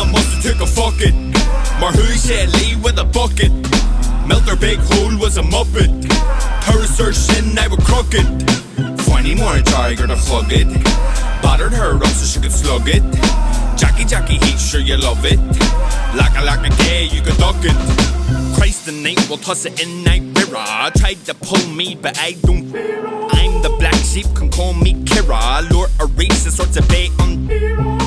man must have took a fucking. Maar who said Lee with a bucket? Melt her big hole was a muppet. Her shin I were crooked. Funny more tiger to hug it. Battered her up so she could slug it. Jackie, heat sure you love it. Like a gay, you could duck it. Christ the night will toss it in night mirror. Tried to pull me, but I don't. I'm the black sheep, can call me Kira. Lure a race, sorts of bait on.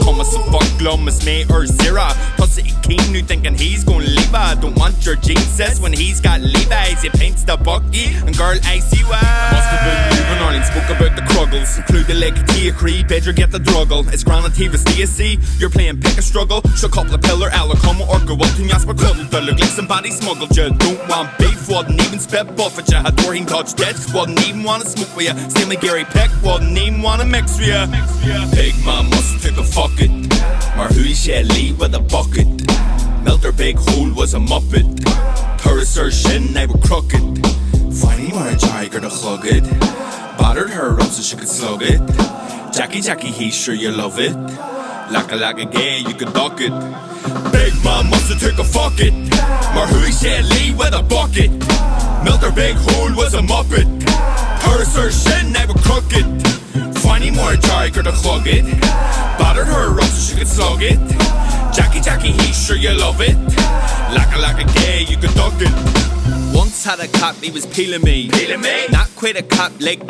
Come as a fuck glum as me or Zira. Toss it keen, you thinking he's gonna leave her. Don't want your Jesus when he's got Levi's. He paints the bucky, and girl, I see why. Must have been leaving Ireland, spoke about the cruggles. Include the leg tea creed, better get the druggle. It's granite Tivas DSC, you're playing pick a struggle. Should couple a pillar, Alacoma or go up to Jasper Cuddle. To look like somebody smuggled you. Don't want beef, wouldn't even spit buffet you. Had Doreen touch dead, wouldn't even wanna smoke with you. Same like Gary Peck, wouldn't even wanna mix with you. Big man must have took a fuck it. Maar who said Lee with a bucket? Melt her big hole was a muppet. Her shin I were crooked. Funny more a tiger to hug it. Battered her up so she could slug it. Jackie, he's sure you love it. Like a gay, you could duck it. Big man must have took a fuck it. Maar who said Lee with a bucket? Melt her big hole was a muppet. Her shin I were crooked. Funny more tiger to hug it. Battered her up so she could slug it. Jackie, he's sure you love it. Like a gay, you could duck it. Once had a cop, he was peeling me. Not quite a cop like.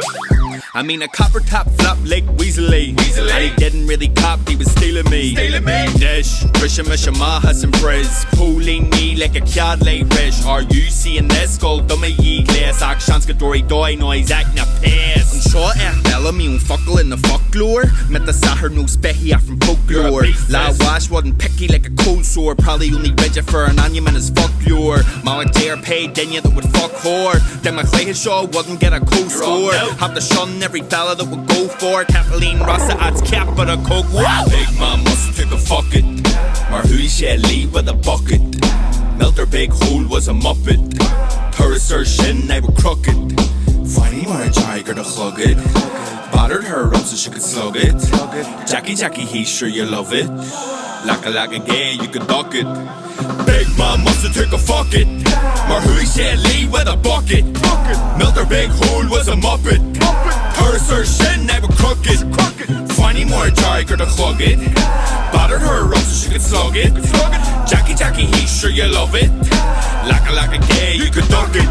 I mean a copper top flop like Weasley. And he didn't really cop, he was stealing me. Dish, Trisha Mahas and Frizz. Pulling me like a card like Rish. Are you seeing this? Gold dummy ye glass. Actions ka dory doi noise act na piss. An seo fella me un fuckle in the folklore. Met the sahar no specky from folklore. La wash wasn't picky like a cold sore. Probably only read you for an onion and his folklore. Mama dare paid then you that would fuck whore. Then my clay his show wouldn't get a cold score. Have to shun every fella that would go for Capailli Rasa adds cap but a coke. Wow. Big man must have took a fuck it. Maar who said Lee with a bucket? Melt her big hole was a muppet. Her shin I were crooked. Funny more a tiger to hug it. Battered her up so she could slug it. Jackie, he's sure you love it. Like a gay, you could duck it. Big man must have took a fuck it. Maar who said Lee with a bucket? Melt her big hole was a muppet. Her shin I were crooked. Funny more tiger to hug it. Battered her up so she could slug it. Jackie, he's sure you love it. Like a gay, you could duck it.